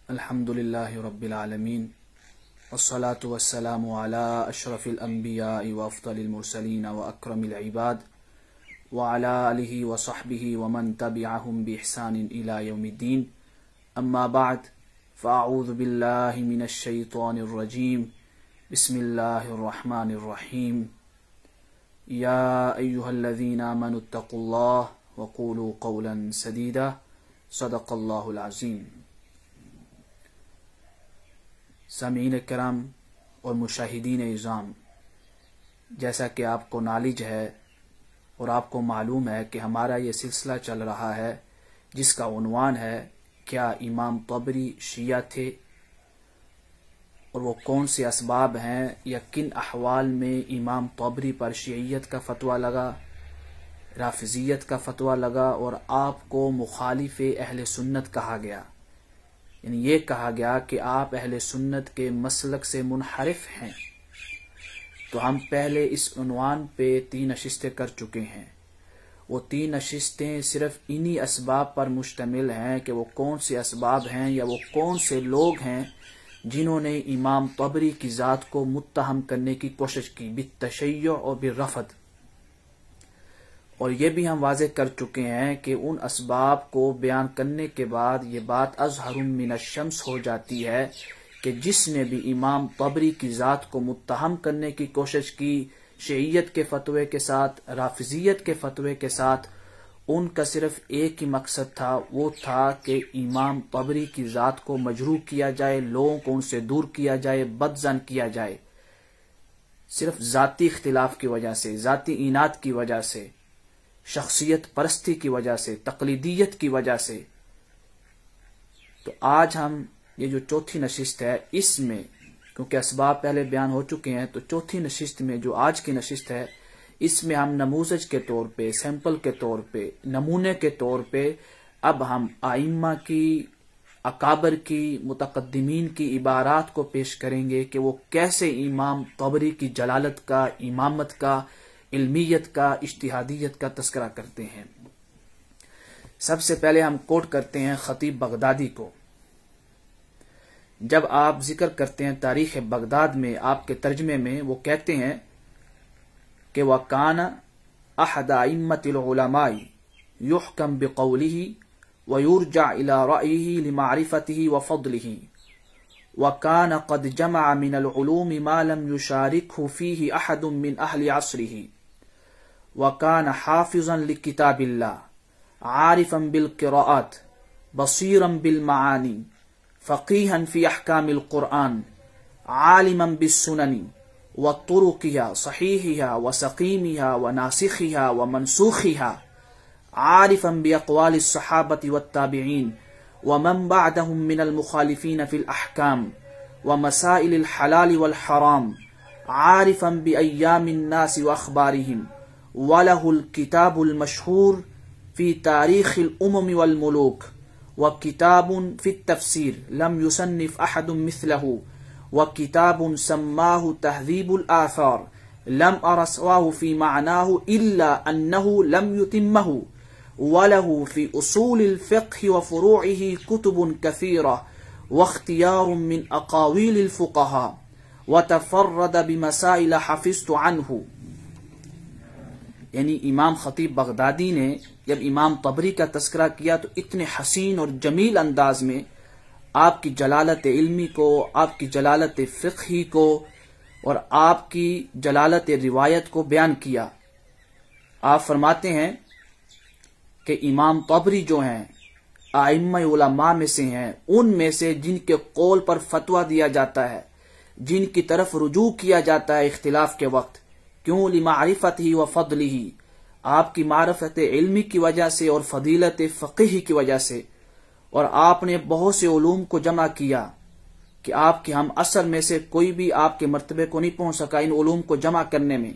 الحمدللہ رب العالمین والصلاة والسلام علی اشرف الانبیاء وافضل المرسلین واکرم العباد وعلی آلہ وصحبہ ومن تبعہم بإحسان الی یوم الدین اما بعد فاعوذ باللہ من الشیطان الرجیم بسم اللہ الرحمن الرحیم یا ایہا الذین آمنوا اتقوا اللہ وقولوا قولا سدیدا صدق اللہ العظیم۔ سامعین کرام اور مشاہدین اعظام، جیسا کہ آپ کو نالج ہے اور آپ کو معلوم ہے کہ ہمارا یہ سلسلہ چل رہا ہے جس کا عنوان ہے کیا امام طبری شیعہ تھے اور وہ کون سے اسباب ہیں یا کن احوال میں امام طبری پر شیعیت کا فتویٰ لگا، رافضیت کا فتویٰ لگا اور آپ کو مخالف اہل سنت کہا گیا، یعنی یہ کہا گیا کہ آپ اہل سنت کے مسلک سے منحرف ہیں۔ تو ہم پہلے اس عنوان پہ 3 نشستیں کر چکے ہیں۔ وہ 3 نشستیں صرف انہی اسباب پر مشتمل ہیں کہ وہ کون سے اسباب ہیں یا وہ کون سے لوگ ہیں جنہوں نے امام طبری کی ذات کو متہم کرنے کی کوشش کی بالتشیع اور بالرفض۔ اور یہ بھی ہم واضح کر چکے ہیں کہ ان اسباب کو بیان کرنے کے بعد یہ بات اظہر من الشمس ہو جاتی ہے کہ جس نے بھی امام طبری کی ذات کو متہم کرنے کی کوشش کی شیعیت کے فتوے کے ساتھ، رافضیت کے فتوے کے ساتھ، ان کا صرف ایک ہی مقصد تھا، وہ تھا کہ امام طبری کی ذات کو مجروح کیا جائے، لوگوں کو ان سے دور کیا جائے، بدظن کیا جائے، صرف ذاتی اختلاف کی وجہ سے، ذاتی اناد کی وجہ سے، شخصیت پرستی کی وجہ سے، تقلیدیت کی وجہ سے۔ تو آج ہم یہ جو چوتھی نشست ہے اس میں، کیونکہ اسباب پہلے بیان ہو چکے ہیں، تو چوتھی نشست میں جو آج کی نشست ہے اس میں ہم نموذج کے طور پہ، سیمپل کے طور پہ، نمونے کے طور پہ اب ہم ائمہ کی، اکابر کی، متقدمین کی عبارات کو پیش کریں گے کہ وہ کیسے امام طبری کی جلالت کا، امامت کا، علمیت کا، اجتہادیت کا تذکرہ کرتے ہیں۔ سب سے پہلے ہم کوٹ کرتے ہیں خطیب بغدادی کو۔ جب آپ ذکر کرتے ہیں تاریخ بغداد میں، آپ کے ترجمے میں وہ کہتے ہیں کہ وَكَانَ أَحَدَ أَئِمَّةِ الْعُلَمَاءِ يُحْكَمْ بِقَوْلِهِ وَيُرْجَعْ إِلَى رَأْيِهِ لِمَعْرِفَتِهِ وَفَضْلِهِ وَكَانَ قَدْ جَمَعَ مِنَ الْعُلُومِ مَا لَمْ يُشَارِكْهُ فِيهِ أَحَدٌ مِّنْ أَهْلِ عَصْرِهِ وَكَانَ حَافِظًا لِكِتَابِ اللَّهِ عَارِفًا بِالْقِرَاءَاتِ بَصِيرًا بِالْمَعَانِي فَقِيهًا فِي أَحْكَامِ الْقُرْآنِ عَالِمًا بِالسُّنَنِ وَطُرُقِهَا صَحِيحِهَا وَسَقِيمِهَا وَنَاسِخِهَا وَمَنْسُوخِهَا عَارِفًا بِأَقْوَالِ الصَّحَابَةِ وَالتَّابِعِينَ وَمَنْ بَعْدَهُمْ مِنَ الْمُخَالِفِينَ فِي الْأَحْكَامِ وَمَسَائِلِ الْحَلَالِ وَالْحَرَامِ عَارِفًا بِأَيَّامِ النَّاسِ وَأَخْبَارِهِمْ وَلَهُ الْكِتَابُ الْمَشْهُورُ فِي تَارِيخِ الْأُمَمِ وَالْمُلُوكِ وَكِتَابٌ فِي التَّفْسِيرِ لَمْ يُصَنِّفْ أَحَدٌ مِثْلَهُ وَكِتَابٌ سَمَّاهُ تَهْذِيبُ الْآثَارِ لَمْ أَرَ سِوَاهُ فِي مَعْنَاهُ إِلَّا أَنَّهُ لَمْ يُتِمَّهُ وَلَهُ فِي أُصُولِ الْفِقْهِ وَفُرُوعِهِ كُتُبٌ كَثِيرَةٌ وَاخْتِيَارٌ مِّنْ أَقَاوِيلِ الْفُقَهَاءِ وَتَفَرَّدَ بِمَسَائِلَ حَفِظْتُ عَنْهُ۔ یعنی امام خطیب بغدادی نے جب امام طبری کا تذکرہ کیا تو اتنے حسین اور جمیل انداز میں آپ کی جلالت علمی کو، آپ کی جلالت فقہی کو اور آپ کی جلالت روایت کو بیان کیا۔ آپ فرماتے ہیں کہ امام طبری جو ہیں ائمہ علماء میں سے ہیں، ان میں سے جن کے قول پر فتویٰ دیا جاتا ہے، جن کی طرف رجوع کیا جاتا ہے اختلاف کے وقت، کیوں؟ لمعرفتہ وفضلہ، آپ کی معرفت علمی کی وجہ سے اور فضیلت فقہی کی وجہ سے، اور آپ نے بہت سے علوم کو جمع کیا کہ آپ کے ہم اثر میں سے کوئی بھی آپ کے مرتبے کو نہیں پہنچ سکا ان علوم کو جمع کرنے میں،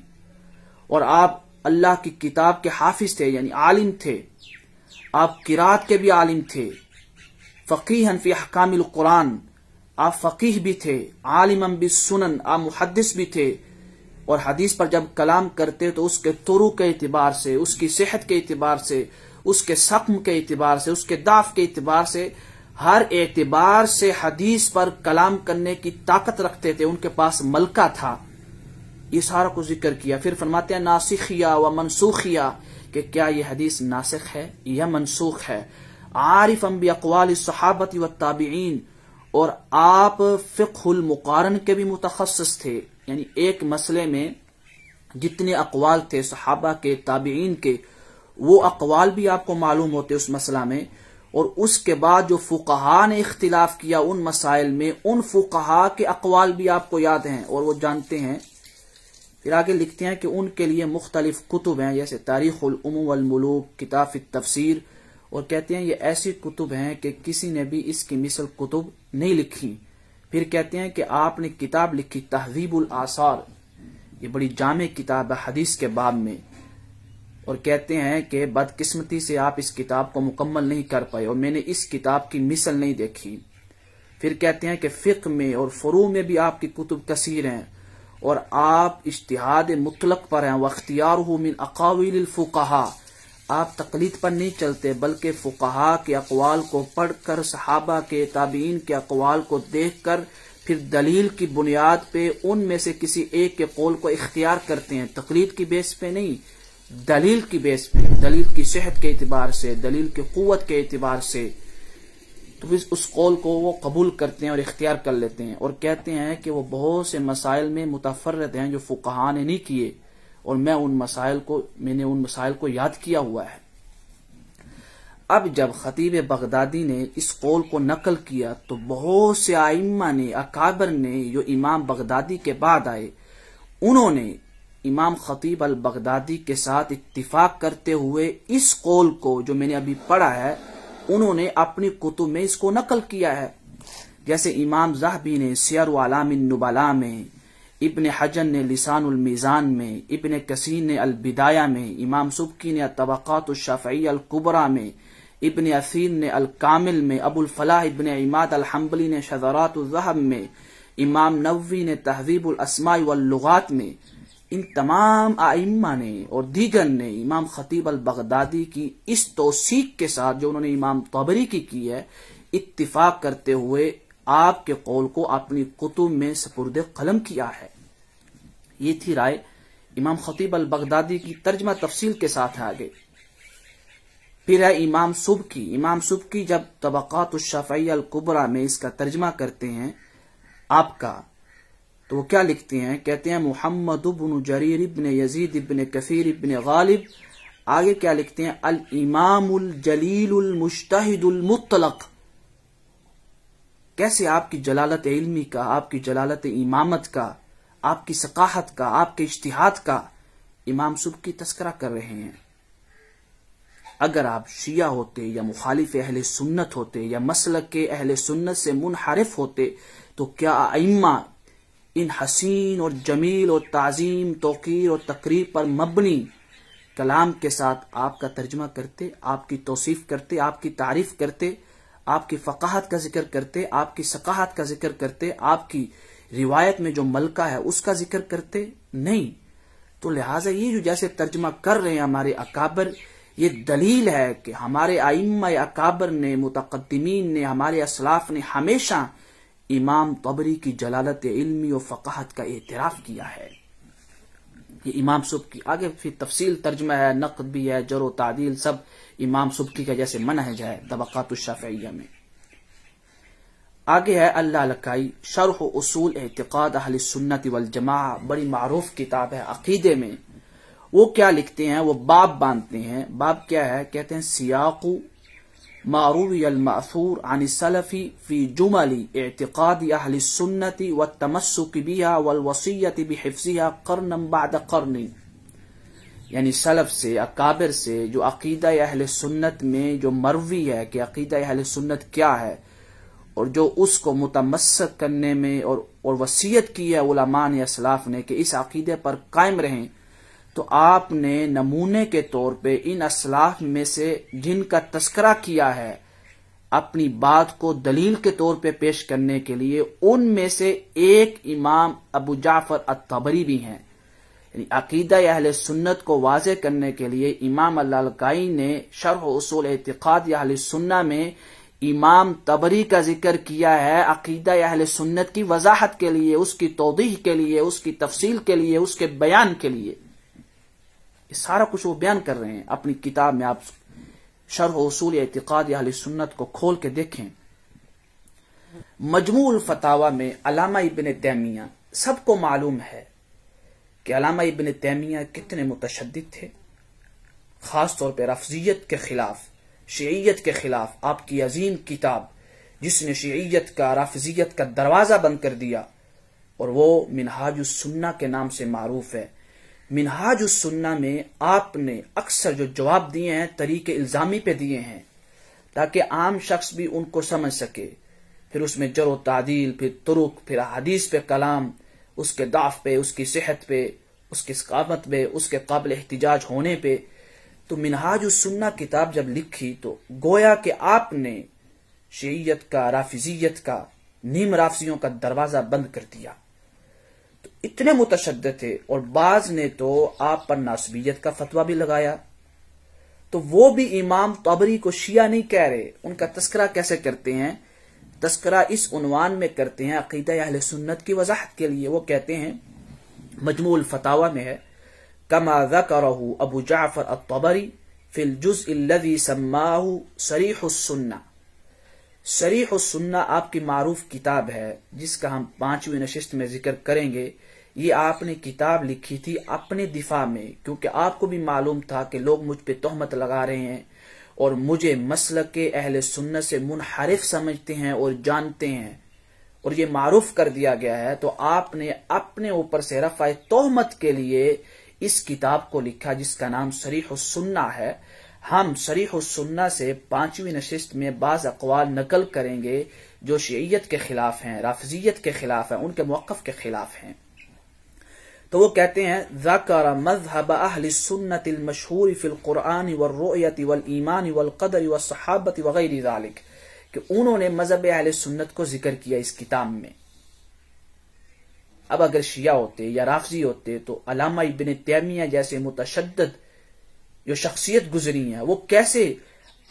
اور آپ اللہ کی کتاب کے حافظ تھے، یعنی عالم تھے، آپ قرات کے بھی عالم تھے، فقیہا فی احکام القرآن، آپ فقیہ بھی تھے، عالما بالسنن، آپ محدث بھی تھے، اور حدیث پر جب کلام کرتے تو اس کے طرق کے اعتبار سے، اس کی صحت کے اعتبار سے، اس کے سقم کے اعتبار سے، اس کے ضعف کے اعتبار سے ہر اعتبار سے حدیث پر کلام کرنے کی طاقت رکھتے تھے، ان کے پاس ملکہ تھا، یہ سارا کو ذکر کیا۔ پھر فرماتے ہیں ناسخیہ و منسوخیہ، کہ کیا یہ حدیث ناسخ ہے یا منسوخ ہے۔ عارفا باقوال الصحابہ والتابعین، اور آپ فقہ المقارن کے بھی متخصص تھے، یعنی ایک مسئلے میں جتنے اقوال تھے صحابہ کے، تابعین کے، وہ اقوال بھی آپ کو معلوم ہوتے اس مسئلہ میں، اور اس کے بعد جو فقہا نے اختلاف کیا ان مسائل میں، ان فقہا کے اقوال بھی آپ کو یاد ہیں اور وہ جانتے ہیں۔ پھر آگے لکھتے ہیں کہ ان کے لیے مختلف کتب ہیں، جیسے تاریخ الامم والملوک، کتاب التفسیر، اور کہتے ہیں یہ ایسی کتب ہیں کہ کسی نے بھی اس کی مثل کتب نہیں لکھی۔ پھر کہتے ہیں کہ آپ نے کتاب لکھی تہذیب الآثار، یہ بڑی جامع کتاب ہے حدیث کے باب میں، اور کہتے ہیں کہ بدقسمتی سے آپ اس کتاب کو مکمل نہیں کر پائے اور میں نے اس کتاب کی مثل نہیں دیکھی۔ پھر کہتے ہیں کہ فقہ میں اور فروع میں بھی آپ کی کتب کثیر ہیں، اور آپ اجتہاد مطلق پر ہیں، واختیارہ من اقاویل الفقہا، آپ تقلید پر نہیں چلتے بلکہ فقہا کے اقوال کو پڑھ کر، صحابہ کے، تابعین کے اقوال کو دیکھ کر، پھر دلیل کی بنیاد پہ ان میں سے کسی ایک کے قول کو اختیار کرتے ہیں، تقلید کی بیس پہ نہیں، دلیل کی بیس پہ، دلیل کی صحت کے اعتبار سے، دلیل کی قوت کے اعتبار سے، تو اس قول کو وہ قبول کرتے ہیں اور اختیار کر لیتے ہیں، اور کہتے ہیں کہ وہ بہت سے مسائل میں متفرد ہیں جو فقہا نے نہیں کیے، اور میں نے ان مسائل کو یاد کیا ہوا ہے۔ اب جب خطیب بغدادی نے اس قول کو نقل کیا تو بہت سے ائمہ نے، اکابر نے، جو امام بغدادی کے بعد آئے، انہوں نے امام خطیب البغدادی کے ساتھ اتفاق کرتے ہوئے اس قول کو جو میں نے ابھی پڑھا ہے، انہوں نے اپنی کتب میں اس کو نقل کیا ہے۔ جیسے امام ذہبی نے سیر اعلام النبلاء میں، ابن حجر نے لسان المیزان میں، ابن کثیر نے البدایہ میں، امام سبکی نے طبقات الشافعیہ الکبریٰ میں، ابن اثیر نے الکامل میں، ابو الفلاح ابن عماد الحنبلی نے شذرات الذہب میں، امام نووی نے تہذیب الاسماء واللغات میں، ان تمام ائمہ نے اور دیگر نے امام خطیب البغدادی کی اس توثیق کے ساتھ جو انہوں نے امام طبری کی ہے، اتفاق کرتے ہوئے آپ کے قول کو اپنی کتب میں سپرد قلم کیا ہے۔ یہ تھی رائے امام خطیب البغدادی کی، ترجمہ تفصیل کے ساتھ آگے۔ پھر ہے امام سبکی جب طبقات الشافعیہ الکبریٰ میں اس کا ترجمہ کرتے ہیں آپ کا، تو وہ کیا لکھتے ہیں؟ کہتے ہیں محمد بن جریر ابن یزید ابن کثیر ابن غالب، آگے کیا لکھتے ہیں؟ الامام الجلیل المجتہد المطلق، کیسے آپ کی جلالت علمی کا، آپ کی جلالت امامت کا، آپ کی ثقافت کا، آپ کے اجتہاد کا امام سبکی تذکرہ کر رہے ہیں۔ اگر آپ شیعہ ہوتے یا مخالف اہل سنت ہوتے یا مسلک کے اہل سنت سے منحرف ہوتے تو کیا ائمہ ان حسین اور جمیل اور تعظیم، توقیر اور تقریب پر مبنی کلام کے ساتھ آپ کا ترجمہ کرتے، آپ کی توصیف کرتے، آپ کی تعریف کرتے، آپ کی فقاہت کا ذکر کرتے، آپ کی ثقافت کا ذکر کرتے، آپ کی روایت میں جو ملکہ ہے اس کا ذکر کرتے؟ نہیں۔ تو لہٰذا یہ جو جیسے ترجمہ کر رہے ہیں ہمارے اکابر، یہ دلیل ہے کہ ہمارے ائمہ اکابر نے، متقدمین نے، ہمارے اسلاف نے ہمیشہ امام طبری کی جلالت علمی و فقاہت کا اعتراف کیا ہے۔ یہ امام سبکی، آگے پھر تفصیل ترجمہ ہے، نقد بھی ہے، جر و تعدیل، سب امام سبکی کا جیسے منہج ہے طبقات الشافعیہ میں۔ آگے ہے اللہ لکائی شرح اصول اعتقاد اہل سنت والجماعہ، بڑی معروف کتاب ہے عقیدے میں۔ وہ کیا لکھتے ہیں؟ وہ باب باندھتے ہیں۔ باب کیا ہے؟ کہتے ہیں سیاق ما روی المأثور عن السلف فی جمل اعتقاد اہل السنت والتمسک بها والوصیت بحفظها قرنا بعد قرن، یعنی سلف سے، اکابر سے جو عقیدہ اہل سنت میں جو مروی ہے کہ عقیدہ اہل سنت کیا ہے، اور جو اس کو متمسک کرنے میں اور وصیت کی ہے علماء نے، اسلاف نے کہ اس عقیدے پر قائم رہیں، تو آپ نے نمونے کے طور پہ ان اسلاف میں سے جن کا تذکرہ کیا ہے اپنی بات کو دلیل کے طور پہ پیش کرنے کے لیے، ان میں سے ایک امام ابو جعفر الطبری بھی ہیں۔ یعنی عقیدہ اہل سنت کو واضح کرنے کے لیے امام اللالکائی نے شرح اصول اعتقاد اہل سنہ میں امام طبری کا ذکر کیا ہے عقیدہ اہل سنت کی وضاحت کے لیے، اس کی توضیح کے لیے، اس کی تفصیل کے لیے، اس کے بیان کے لیے. یہ سارا کچھ وہ بیان کر رہے ہیں اپنی کتاب میں. آپ شرح اصول اعتقاد اہل سنت کو کھول کے دیکھیں. مجموع الفتاوی میں علامہ ابن تیمیہ، سب کو معلوم ہے کہ علامہ ابن تیمیہ کتنے متشدد تھے، خاص طور پہ رافضیت کے خلاف، شیعیت کے خلاف. آپ کی عظیم کتاب جس نے شیعیت کا، رافضیت کا دروازہ بند کر دیا، اور وہ منہاج السنہ کے نام سے معروف ہے. منہاج السنہ میں آپ نے اکثر جو جواب دیے ہیں طریق الزامی پہ دیے ہیں تاکہ عام شخص بھی ان کو سمجھ سکے. پھر اس میں جرح و تعدیل، پھر طرق، پھر حدیث پہ کلام، اس کے ضعف پہ، اس کی صحت پہ، اس کی ثقافت پہ، اس کے قابل احتجاج ہونے پہ. تو منہاج السنہ کتاب جب لکھی تو گویا کہ آپ نے شیعیت کا، رافضیت کا، نیم رافضیوں کا دروازہ بند کر دیا. تو اتنے متشدد تھے، اور بعض نے تو آپ پر ناسبیت کا فتویٰ بھی لگایا. تو وہ بھی امام طبری کو شیعہ نہیں کہہ رہے. ان کا تذکرہ کیسے کرتے ہیں؟ تذکرہ اس عنوان میں کرتے ہیں عقیدہ اہل سنت کی وضاحت کے لیے. وہ کہتے ہیں، مجموع الفتاوی میں ہے، کما ذکرہ ابو جعفر الطبری فی الجزء الذی سماہ صریح السنہ. صریح السنہ آپ کی معروف کتاب ہے جس کا ہم 5ویں نشست میں ذکر کریں گے. یہ آپ نے کتاب لکھی تھی اپنے دفاع میں، کیونکہ آپ کو بھی معلوم تھا کہ لوگ مجھ پہ تہمت لگا رہے ہیں اور مجھے مسلک کے اہل سنت سے منحرف سمجھتے ہیں اور جانتے ہیں، اور یہ معروف کر دیا گیا ہے. تو آپ نے اپنے اوپر سے رفع تہمت کے لیے اس کتاب کو لکھا جس کا نام صریح السنہ ہے. ہم صریح السنہ سے 5ویں نشست میں بعض اقوال نقل کریں گے جو شیعیت کے خلاف ہیں، رافضیت کے خلاف ہیں، ان کے موقف کے خلاف ہیں. تو وہ کہتے ہیں، ذکر مذہب اہل السنت المشہور فی القرآن والرؤیت والایمان والقدر والصحابت وغیر ذالک، کہ انہوں نے مذہب اہل سنت کو ذکر کیا اس کتاب میں. اب اگر شیعہ ہوتے یا رافضی ہوتے تو علامہ ابن تیمیہ جیسے متشدد جو شخصیت گزری ہیں، وہ کیسے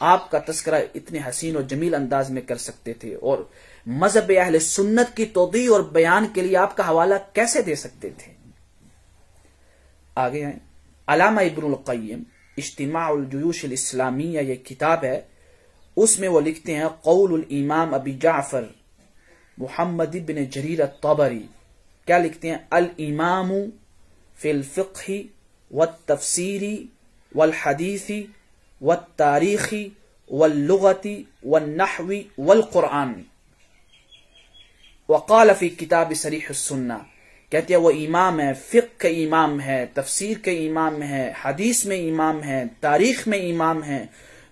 آپ کا تذکرہ اتنے حسین اور جمیل انداز میں کر سکتے تھے، اور مذہب اہل سنت کی توضیح اور بیان کے لیے آپ کا حوالہ کیسے دے سکتے تھے. آگے ہیں علامہ ابن القیم اجتماع الجیوش الاسلامیہ، یہ کتاب ہے، اس میں وہ لکھتے ہیں، قول الامام ابی جعفر محمد بن جریر الطبری. کیا لکھتے ہیں؟ الامام فی الفقہ والتفسیر والحدیث والتاریخ واللغت والنحو والقرآن. وقال فی کتاب صریح السنہ، کہتے ہیں وہ امام ہے، فقہ کے امام ہے، تفسیر کے امام ہے، حدیث میں امام ہے، تاریخ میں امام ہے،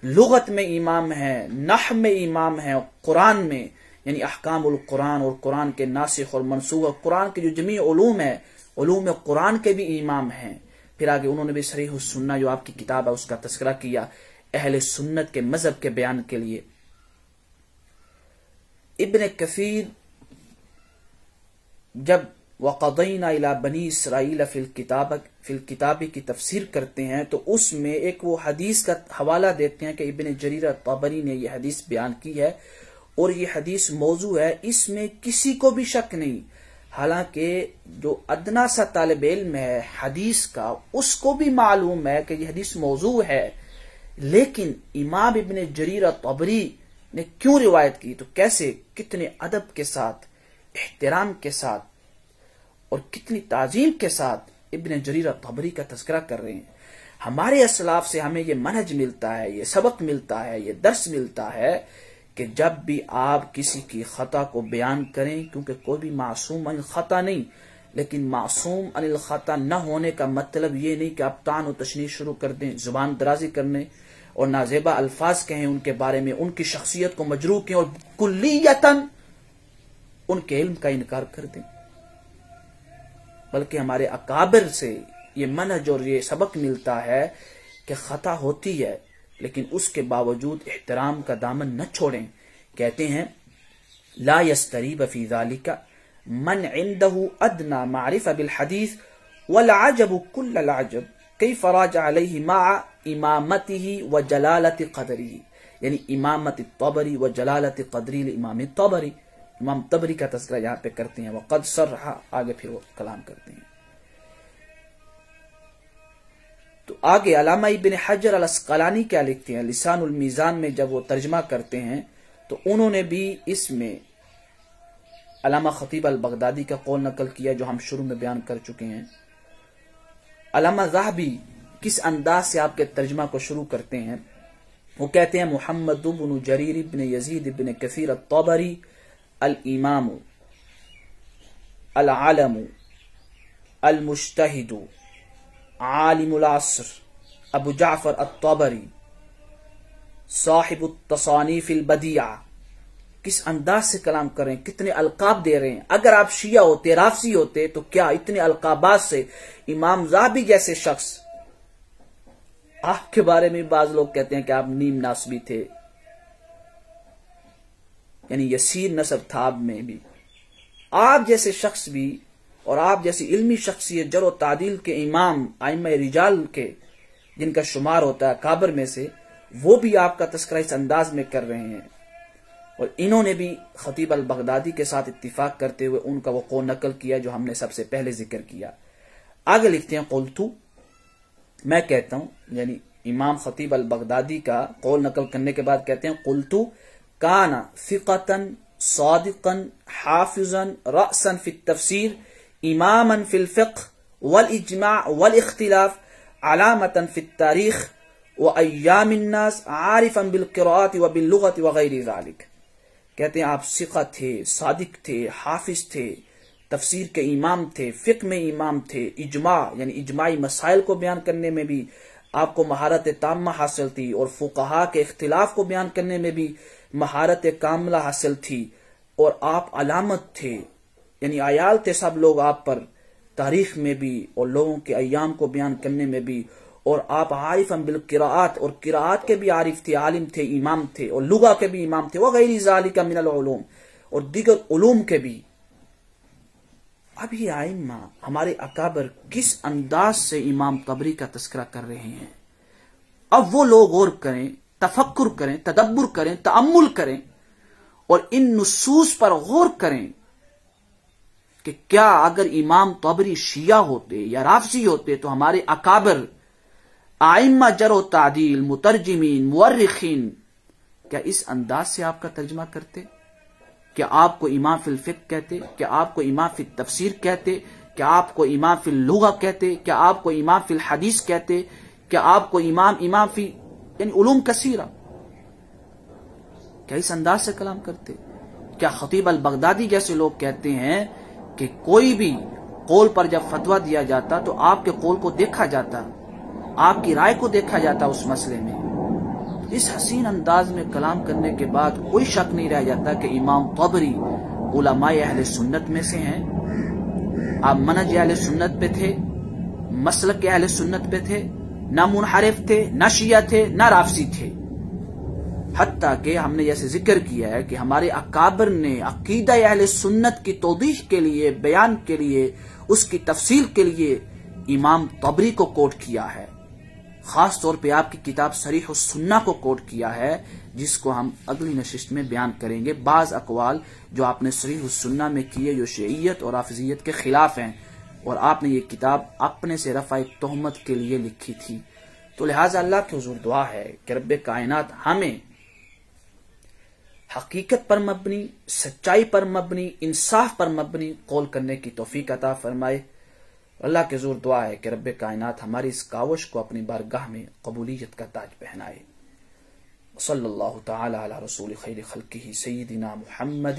لغت میں امام ہے، نحو میں امام ہے، قرآن میں یعنی احکام القرآن اور قرآن کے ناسخ اور منسوخ، قرآن کے جو جمیع علوم ہے، علوم قرآن کے بھی امام ہیں. پھر آگے انہوں نے بھی صریح السنہ جو آپ کی کتاب ہے اس کا تذکرہ کیا اہل سنت کے مذہب کے بیان کے لیے. ابن کثیر جب وَقَضَيْنَا إِلَى بَنِي إِسْرَائِيلَ فِي الْكِتَابِ کی تفسیر کرتے ہیں تو اس میں ایک وہ حدیث کا حوالہ دیتے ہیں کہ ابن جریر الطبری نے یہ حدیث بیان کی ہے، اور یہ حدیث موضوع ہے، اس میں کسی کو بھی شک نہیں. حالانکہ جو ادنا سا طالب علم ہے حدیث کا، اس کو بھی معلوم ہے کہ یہ حدیث موضوع ہے، لیکن امام ابن جریر الطبری نے کیوں روایت کی، تو کیسے، کتنے ادب کے ساتھ، احترام کے ساتھ اور کتنی تعظیم کے ساتھ ابن جریر الطبری کا تذکرہ کر رہے ہیں. ہمارے اسلاف سے ہمیں یہ منہج ملتا ہے، یہ سبق ملتا ہے، یہ درس ملتا ہے کہ جب بھی آپ کسی کی خطا کو بیان کریں، کیونکہ کوئی بھی معصوم عن الخطا نہیں، لیکن معصوم عن الخطا نہ ہونے کا مطلب یہ نہیں کہ آپ طعن و تشنیع شروع کر دیں، زبان درازی کرنے اور نازیبا الفاظ کہیں ان کے بارے میں، ان کی شخصیت کو مجروح کریں اور کلیتاً ان کے علم کا انکار کر دیں. بلکہ ہمارے اکابر سے یہ منہج اور یہ سبق ملتا ہے کہ خطا ہوتی ہے لیکن اس کے باوجود احترام کا دامن نہ چھوڑیں. کہتے ہیں لا یستریب فی ذالک من عنده ادنا معرفہ بالحدیث والعجب کل العجب کیف راجع علیہ مع امامتہ وجلالت قدرہ. یعنی امامت الطبری و جلالت قدری امام الطبری، امام طبری کا تذکرہ یہاں پہ کرتے ہیں. وقد صرح، آگے پھر وہ کلام کرتے ہیں. تو آگے علامہ ابن حجر الاسقلانی کیا لکھتے ہیں لسان المیزان میں جب وہ ترجمہ کرتے ہیں تو انہوں نے بھی اس میں علامہ خطیب البغدادی کا قول نقل کیا جو ہم شروع میں بیان کر چکے ہیں. علامہ ذہبی کس انداز سے آپ کے ترجمہ کو شروع کرتے ہیں؟ وہ کہتے ہیں محمد بن جریر بن یزید بن کثیر الطبری الامام العالم المجتہد عالم العصر ابو جعفر الطبری صاحب التصانیف البدیعہ. کس انداز سے کلام کر رہے ہیں، کتنے القاب دے رہے ہیں. اگر آپ شیعہ ہوتے، رافضی ہوتے تو کیا اتنے القابات سے امام ذہبی جیسے شخص، آپ کے بارے میں بعض لوگ کہتے ہیں کہ آپ نیم ناسبی تھے، یعنی یسیر نسب تھا آپ میں بھی. آپ جیسے شخص بھی اور آپ جیسی علمی شخصیت جر و تعدیل کے امام ائمہ رجال کے جن کا شمار ہوتا ہے کابر میں سے، وہ بھی آپ کا تذکرہ اس انداز میں کر رہے ہیں. اور انہوں نے بھی خطیب البغدادی کے ساتھ اتفاق کرتے ہوئے ان کا وہ قول نقل کیا جو ہم نے سب سے پہلے ذکر کیا. آگے لکھتے ہیں قلتو، میں کہتا ہوں، یعنی امام خطیب البغدادی کا قول نقل کرنے کے بعد کہتے ہیں قلتو کان ثقتا صادقا حافظا رأسا فی التفسیر اماما فی الفقہ والاجماع والاختلاف علامتا فی التاریخ وایام الناس عارفا بالقراءات وباللغة وغیر ذلك. کہتے ہیں آپ ثقہ تھے، صادق تھے، حافظ تھے، تفسیر کے امام تھے، فقہ میں امام تھے، اجماع یعنی اجماعی مسائل کو بیان کرنے میں بھی آپ کو مہارت تامہ حاصل تھی، اور فقہا کے اختلاف کو بیان کرنے میں بھی مہارت کاملہ حاصل تھی. اور آپ علامت تھے، یعنی عیال تھے سب لوگ آپ پر، تاریخ میں بھی اور لوگوں کے ایام کو بیان کرنے میں بھی. اور آپ عارف بالقراءات، اور قراءات کے بھی عارف تھے، عالم تھے، امام تھے، اور لغہ کے بھی امام تھے، وغیر ذالک من العلوم، اور دیگر علوم کے بھی. اب یہ ائمہ ہمارے اکابر کس انداز سے امام طبری کا تذکرہ کر رہے ہیں. اب وہ لوگ غور کریں، تفکر کریں، تدبر کریں، تأمل کریں، اور ان نصوص پر غور کریں کہ کیا اگر امام طبری شیعہ ہوتے یا رافضی ہوتے تو ہمارے اکابر ائمہ جر و تعدیل، مترجمین، مورخین، کیا اس انداز سے آپ کا ترجمہ کرتے؟ کیا آپ کو امام فی الفقہ کہتے؟ کیا آپ کو امام فی التفسیر کہتے؟ کیا آپ کو امام فی اللغہ کہتے؟ کیا آپ کو امام فی الحدیث کہتے؟ کیا آپ کو امام فی یعنی علوم کثیرہ، کیا اس انداز سے کلام کرتے؟ کیا خطیب البغدادی جیسے لوگ کہتے ہیں کہ کوئی بھی قول پر جب فتویٰ دیا جاتا تو آپ کے قول کو دیکھا جاتا، آپ کی رائے کو دیکھا جاتا اس مسئلے میں. اس حسین انداز میں کلام کرنے کے بعد کوئی شک نہیں رہ جاتا کہ امام طبری علماء اہل سنت میں سے ہیں. آپ منہج اہل سنت پہ تھے، مسلک اہل سنت پہ تھے، نہ منحرف تھے، نہ شیعہ تھے، نہ رافضی تھے. حتیٰ کہ ہم نے جیسے ذکر کیا ہے کہ ہمارے اکابر نے عقیدہ اہل سنت کی توضیح کے لیے، بیان کے لیے، اس کی تفصیل کے لیے امام طبری کو کوٹ کیا ہے. خاص طور پہ آپ کی کتاب صریح السنہ کو کوٹ کیا ہے، جس کو ہم اگلی نشست میں بیان کریں گے. بعض اقوال جو آپ نے صریح السنہ میں کیے جو شیعیت اور رافضیت کے خلاف ہیں، اور آپ نے یہ کتاب اپنے سے رفع تہمت کے لیے لکھی تھی. تو لہٰذا اللہ کے حضور دعا ہے کہ رب کائنات ہمیں حقیقت پر مبنی، سچائی پر مبنی، انصاف پر مبنی قول کرنے کی توفیق عطا فرمائے. اللہ کے حضور دعا ہے کہ رب کائنات ہماری اس کاوش کو اپنی بارگاہ میں قبولیت کا تاج پہنائے. صلی اللہ تعالی علی رسول خیر خلقہ سیدنا محمد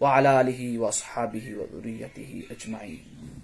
وعلی آلہ واصحابہ وذریتہ اجمعین.